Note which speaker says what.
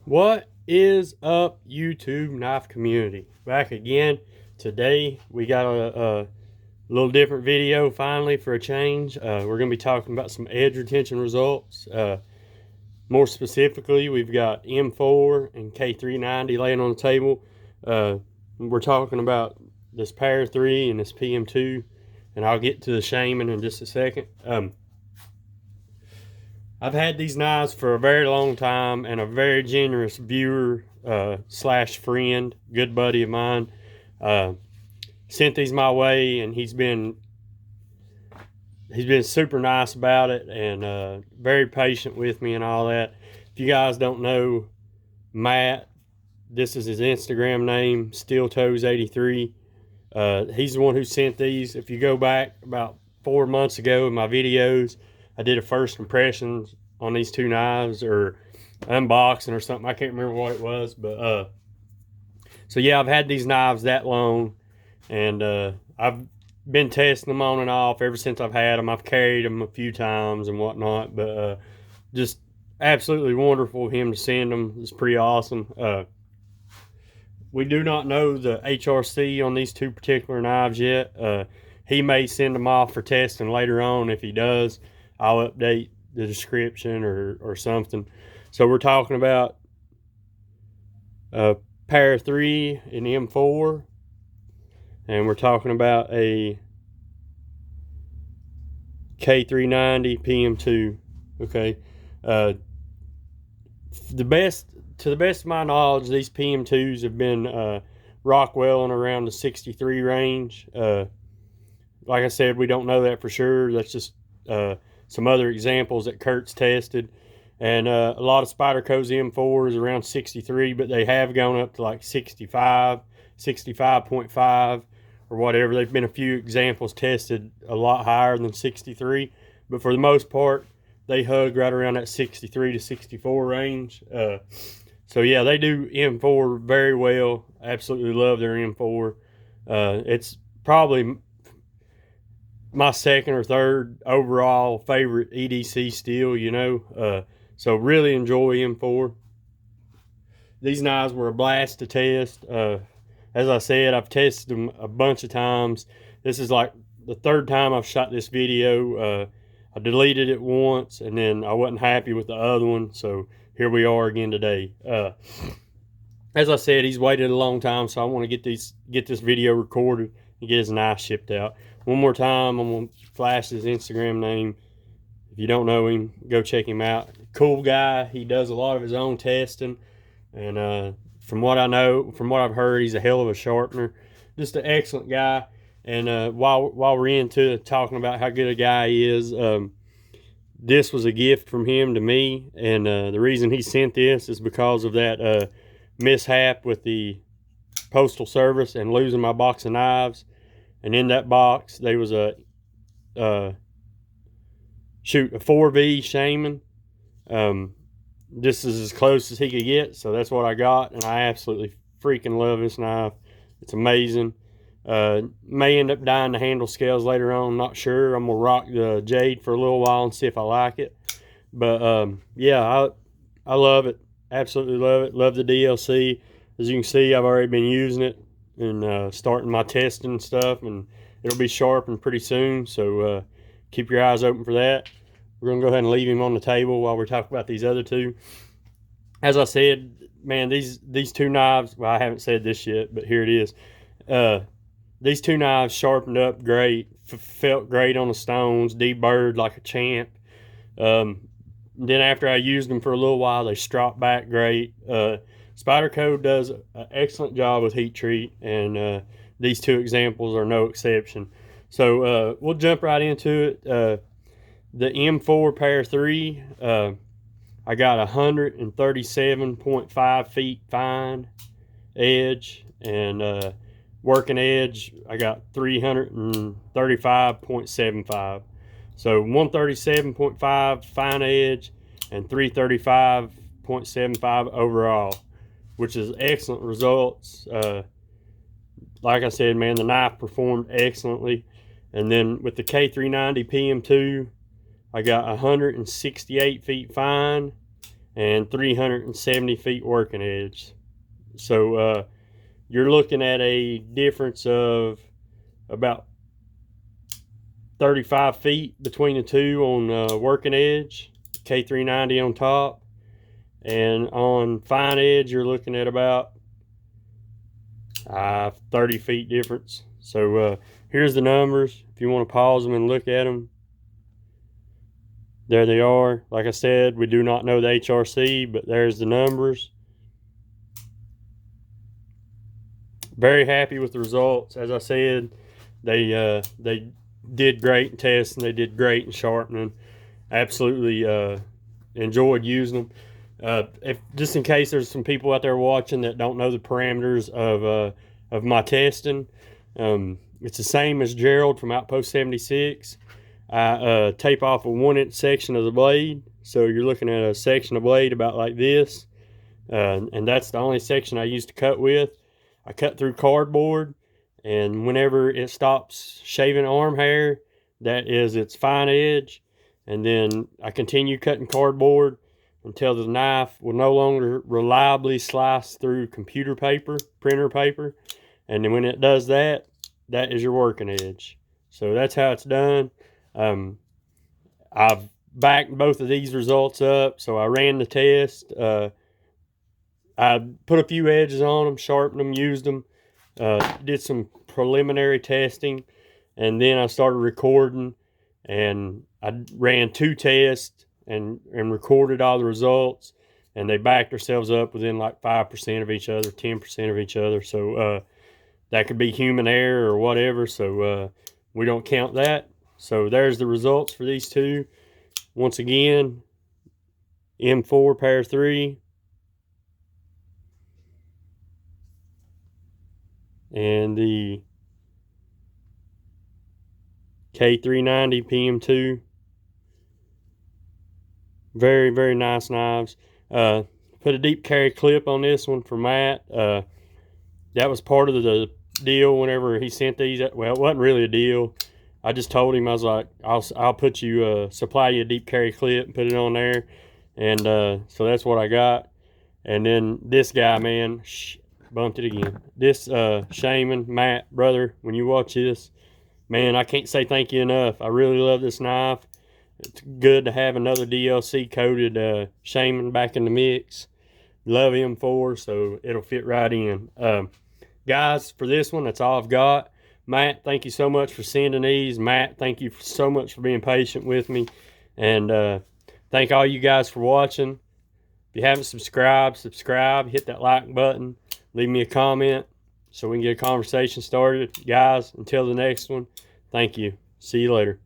Speaker 1: What is up, YouTube knife community? Back again. Today we got a little different video finally for a change. We're going to be talking about some edge retention results. More specifically, we've got M4 and K390 laying on the table. We're talking about this Para 3 and this PM2, and I'll get to the shaming in just a second. I've had these knives for a very long time, and a very generous viewer slash friend, good buddy of mine, sent these my way, and he's been super nice about it and very patient with me and all that. If you guys don't know Matt, this is his Instagram name, SteelToes83. He's the one who sent these. If you go back about 4 months ago in my videos, I did a first impressions on these two knives, or unboxing or something. I can't remember what it was, but so yeah, I've had these knives that long, and I've been testing them on and off ever since I've had them. I've carried them a few times and whatnot, but just absolutely wonderful of him to send them. It's pretty awesome. We do not know the HRC on these two particular knives yet. He may send them off for testing later on. If he does, I'll update the description or something. So we're talking about Para 3 and M4, and we're talking about a K390 PM2. Okay, to the best of my knowledge, these PM2s have been Rockwell in around the 63 range. Like I said, we don't know that for sure. That's just some other examples that Kurt's tested. And a lot of Spyderco's M4 is around 63, but they have gone up to like 65, 65.5 or whatever. There've been a few examples tested a lot higher than 63, but for the most part, they hug right around that 63 to 64 range. So yeah, they do M4 very well. Absolutely love their M4. It's probably my second or third overall favorite EDC steel, you know. So really enjoy M4. These knives were a blast to test. As I said, I've tested them a bunch of times. This is like the third time I've shot this video. I deleted it once, and then I wasn't happy with the other one, so here we are again today. As I said, he's waited a long time, so I want to get this video recorded and get his knife shipped out. One more time, I'm going to flash his Instagram name. If you don't know him, go check him out. Cool guy. He does a lot of his own testing, and from what I know, from what I've heard, he's a hell of a sharpener. Just an excellent guy. And while we're into talking about how good a guy he is, this was a gift from him to me, and the reason he sent this is because of that mishap with the Postal Service and losing my box of knives. And in that box, there was a 4V Shaman. This is as close as he could get, so that's what I got, and I absolutely freaking love this knife. It's amazing. May end up dyeing the handle scales later on, not sure. I'm gonna rock the jade for a little while and see if I like it. But yeah, I love it. Absolutely love it. Love the DLC. As you can see, I've already been using it and starting my testing and stuff, and it'll be sharpened pretty soon, so keep your eyes open for that. We're gonna go ahead and leave him on the table while we're talking about these other two. As I said, man, these two knives, well, I haven't said this yet, but here it is. These two knives sharpened up great, felt great on the stones, deburred like a champ. Then after I used them for a little while, they stropped back great. Spyderco does an excellent job with heat treat, and these two examples are no exception. So we'll jump right into it. The M4 Para 3, I got 137.5 feet fine edge, and working edge, I got 335.75. So 137.5 fine edge and 335.75 overall, which is excellent results. Like I said, man, the knife performed excellently. And then with the K390 PM2, I got 168 feet fine and 370 feet working edge. So you're looking at a difference of about 35 feet between the two on working edge, K390 on top, and on fine edge you're looking at about 30 feet difference. So here's the numbers if you want to pause them and look at them. There they are. Like I said, we do not know the HRC, but there's the numbers. Very happy with the results. As I said, they did great in testing. They did great in sharpening. Absolutely enjoyed using them. If just in case there's some people out there watching that don't know the parameters of my testing, it's the same as Gerald from Outpost 76. I tape off a 1-inch section of the blade, so you're looking at a section of blade about like this, and that's the only section I use to cut with. I cut through cardboard, and whenever it stops shaving arm hair, that is its fine edge, and then I continue cutting cardboard until the knife will no longer reliably slice through computer paper, printer paper, and then when it does that, that is your working edge. So that's how it's done. I've backed both of these results up, so I ran the test. I put a few edges on them, sharpened them, used them, did some preliminary testing, and then I started recording, and I ran 2 tests and recorded all the results, and they backed themselves up within like 5% of each other, 10% of each other. So that could be human error or whatever, so we don't count that. So there's the results for these two. Once again, M4 Pair 3 and the K390 PM2. Very, very nice knives. Put a deep carry clip on this one for Matt. That was part of the deal whenever he sent these. Well, it wasn't really a deal. I just told him, I was like, I'll put you, supply you a deep carry clip and put it on there. And so that's what I got. And then this guy, man, bumped it again. This Shaman, Matt, brother, when you watch this, man, I can't say thank you enough. I really love this knife. It's good to have another DLC coated Shaman back in the mix. Love M4, so it'll fit right in. Guys, for this one, that's all I've got. Matt, thank you so much for sending these. Matt, thank you so much for being patient with me. And thank all you guys for watching. If you haven't subscribed, subscribe. Hit that like button. Leave me a comment so we can get a conversation started. Guys, until the next one, thank you. See you later.